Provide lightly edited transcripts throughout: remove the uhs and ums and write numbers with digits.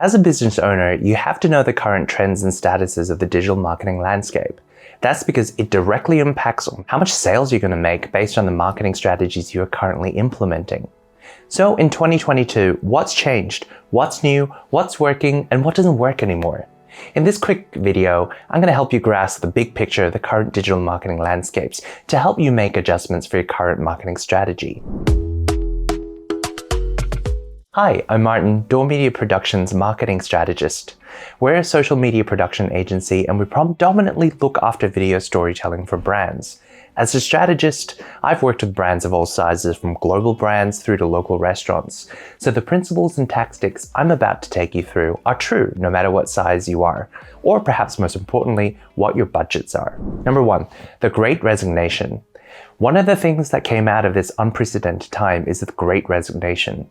As a business owner, you have to know the current trends and statuses of the digital marketing landscape. That's because it directly impacts on how much sales you're going to make based on the marketing strategies you are currently implementing. So in 2022, what's changed? What's new? What's working? And what doesn't work anymore? In this quick video, I'm going to help you grasp the big picture of the current digital marketing landscapes to help you make adjustments for your current marketing strategy. Hi, I'm Martin, Door Media Productions marketing strategist. We're a social media production agency and we predominantly look after video storytelling for brands. As a strategist, I've worked with brands of all sizes, from global brands through to local restaurants. So the principles and tactics I'm about to take you through are true no matter what size you are, or perhaps most importantly, what your budgets are. Number 1, the Great Resignation. One of the things that came out of this unprecedented time is the Great Resignation.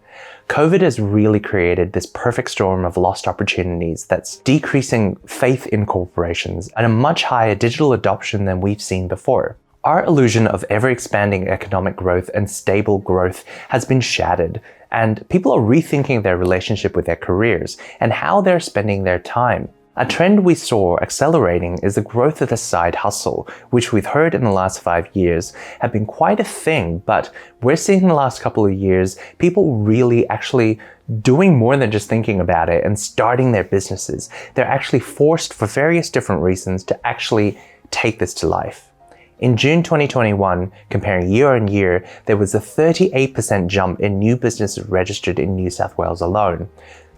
COVID has really created this perfect storm of lost opportunities that's decreasing faith in corporations and a much higher digital adoption than we've seen before. Our illusion of ever-expanding economic growth and stable growth has been shattered, and people are rethinking their relationship with their careers and how they're spending their time. A trend we saw accelerating is the growth of the side hustle, which we've heard in the last 5 years have been quite a thing, but we're seeing in the last couple of years people really actually doing more than just thinking about it and starting their businesses. They're actually forced for various different reasons to actually take this to life. In June 2021, comparing year on year, there was a 38% jump in new businesses registered in New South Wales alone.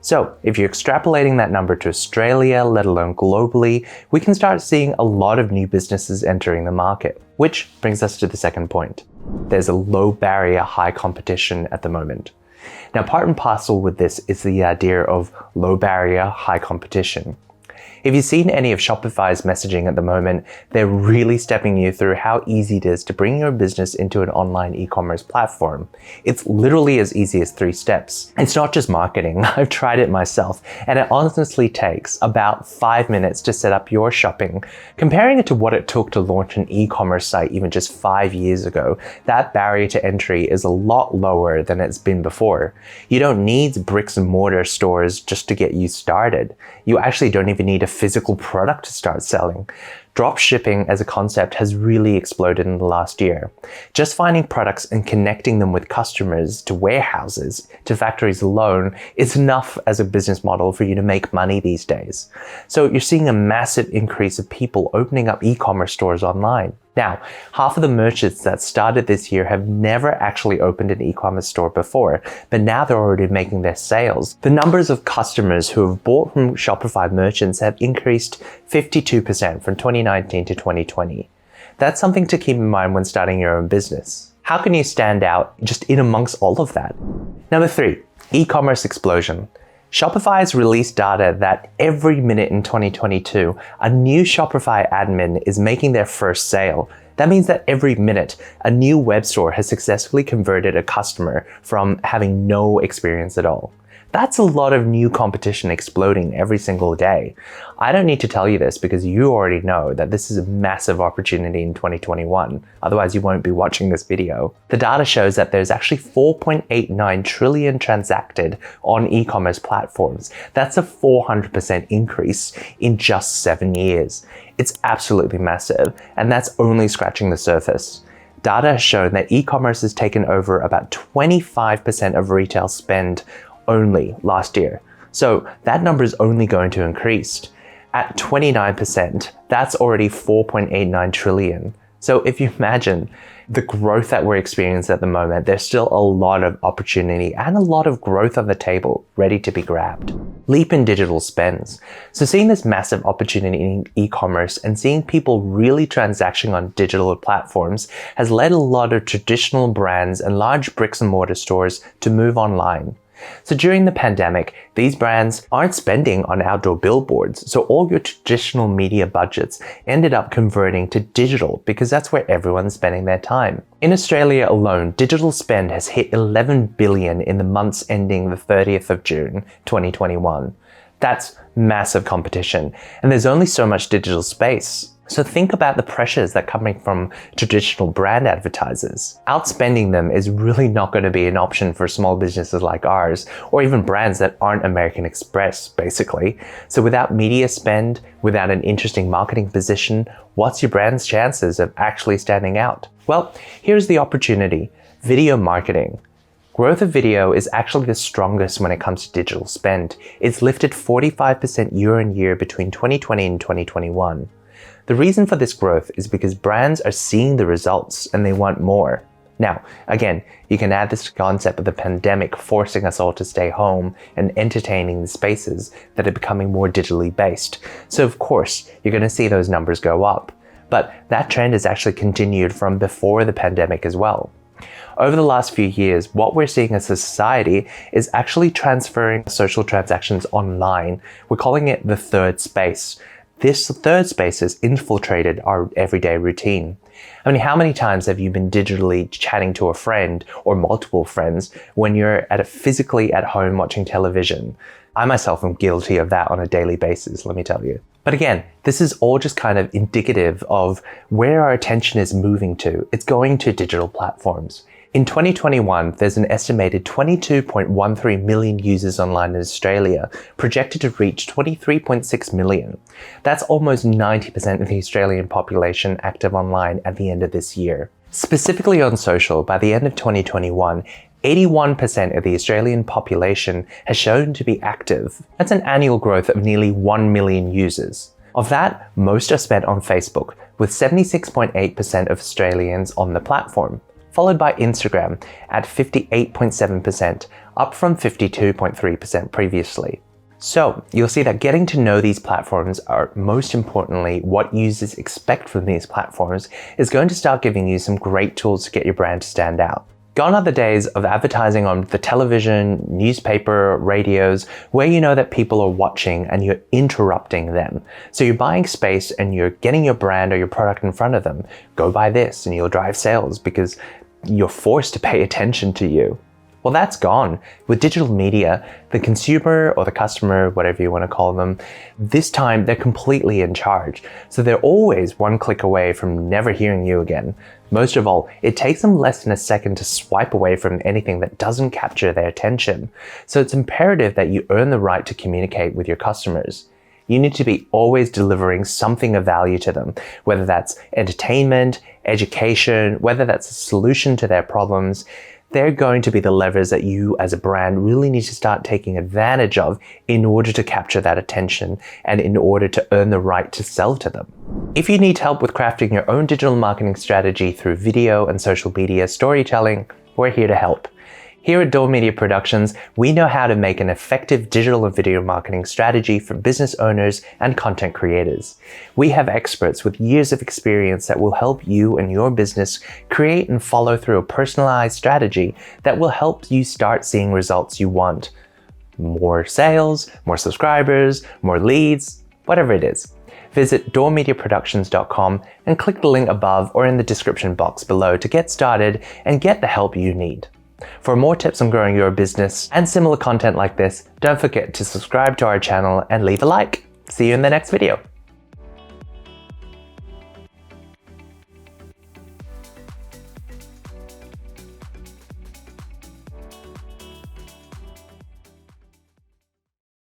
So if you're extrapolating that number to Australia, let alone globally, we can start seeing a lot of new businesses entering the market. Which brings us to the second point. There's a low barrier, high competition at the moment. Now, part and parcel with this is the idea of low barrier, high competition. If you've seen any of Shopify's messaging at the moment, they're really stepping you through how easy it is to bring your business into an online e-commerce platform. It's literally as easy as 3 steps. It's not just marketing. I've tried it myself, and it honestly takes about 5 minutes to set up your shopping. Comparing it to what it took to launch an e-commerce site even just 5 years ago, that barrier to entry is a lot lower than it's been before. You don't need bricks and mortar stores just to get you started. You actually don't even need a physical product to start selling. Drop shipping as a concept has really exploded in the last year. Just finding products and connecting them with customers to warehouses, to factories alone, is enough as a business model for you to make money these days. So you're seeing a massive increase of people opening up e-commerce stores online. Now, half of the merchants that started this year have never actually opened an e-commerce store before, but now they're already making their sales. The numbers of customers who have bought from Shopify merchants have increased 52% from 2019 to 2020. That's something to keep in mind when starting your own business. How can you stand out just in amongst all of that? Number 3, e-commerce explosion. Shopify has released data that every minute in 2022, a new Shopify admin is making their first sale. That means that every minute, a new web store has successfully converted a customer from having no experience at all. That's a lot of new competition exploding every single day. I don't need to tell you this because you already know that this is a massive opportunity in 2021. Otherwise, you won't be watching this video. The data shows that there's actually 4.89 trillion transacted on e-commerce platforms. That's a 400% increase in just 7 years. It's absolutely massive, and that's only scratching the surface. Data has shown that e-commerce has taken over about 25% of retail spend only last year. So that number is only going to increase. At 29%, that's already 4.89 trillion. So if you imagine the growth that we're experiencing at the moment, there's still a lot of opportunity and a lot of growth on the table ready to be grabbed. Leap in digital spends. So seeing this massive opportunity in e-commerce and seeing people really transacting on digital platforms has led a lot of traditional brands and large bricks and mortar stores to move online. So during the pandemic, these brands aren't spending on outdoor billboards, so all your traditional media budgets ended up converting to digital because that's where everyone's spending their time. In Australia alone, digital spend has hit 11 billion in the months ending the 30th of June 2021. That's massive competition, and there's only so much digital space. So think about the pressures that are coming from traditional brand advertisers. Outspending them is really not going to be an option for small businesses like ours, or even brands that aren't American Express, basically. So without media spend, without an interesting marketing position, what's your brand's chances of actually standing out? Well, here's the opportunity: video marketing. Growth of video is actually the strongest when it comes to digital spend. It's lifted 45% year on year between 2020 and 2021. The reason for this growth is because brands are seeing the results and they want more. Now, again, you can add this concept of the pandemic forcing us all to stay home and entertaining the spaces that are becoming more digitally based. So of course, you're going to see those numbers go up. But that trend has actually continued from before the pandemic as well. Over the last few years, what we're seeing as a society is actually transferring social transactions online. We're calling it the third space. This third space has infiltrated our everyday routine. I mean, how many times have you been digitally chatting to a friend or multiple friends when you're physically at home watching television? I myself am guilty of that on a daily basis, let me tell you. But again, this is all just kind of indicative of where our attention is moving to. It's going to digital platforms. In 2021, there's an estimated 22.13 million users online in Australia, projected to reach 23.6 million. That's almost 90% of the Australian population active online at the end of this year. Specifically on social, by the end of 2021, 81% of the Australian population has shown to be active. That's an annual growth of nearly 1 million users. Of that, most are spent on Facebook, with 76.8% of Australians on the platform, followed by Instagram at 58.7%, up from 52.3% previously. So you'll see that getting to know these platforms, or most importantly, what users expect from these platforms, is going to start giving you some great tools to get your brand to stand out. Gone are the days of advertising on the television, newspaper, radios, where you know that people are watching and you're interrupting them. So you're buying space and you're getting your brand or your product in front of them. Go buy this and you'll drive sales because you're forced to pay attention to you. Well, that's gone. With digital media, the consumer or the customer, whatever you want to call them, this time they're completely in charge. So they're always one click away from never hearing you again. Most of all, it takes them less than a second to swipe away from anything that doesn't capture their attention. So it's imperative that you earn the right to communicate with your customers. You need to be always delivering something of value to them, whether that's entertainment, education, whether that's a solution to their problems. They're going to be the levers that you as a brand really need to start taking advantage of in order to capture that attention and in order to earn the right to sell to them. If you need help with crafting your own digital marketing strategy through video and social media storytelling, we're here to help. Here at Door Media Productions, we know how to make an effective digital and video marketing strategy for business owners and content creators. We have experts with years of experience that will help you and your business create and follow through a personalized strategy that will help you start seeing results you want. More sales, more subscribers, more leads, whatever it is. Visit doormediaproductions.com and click the link above or in the description box below to get started and get the help you need. For more tips on growing your business and similar content like this, don't forget to subscribe to our channel and leave a like. See you in the next video.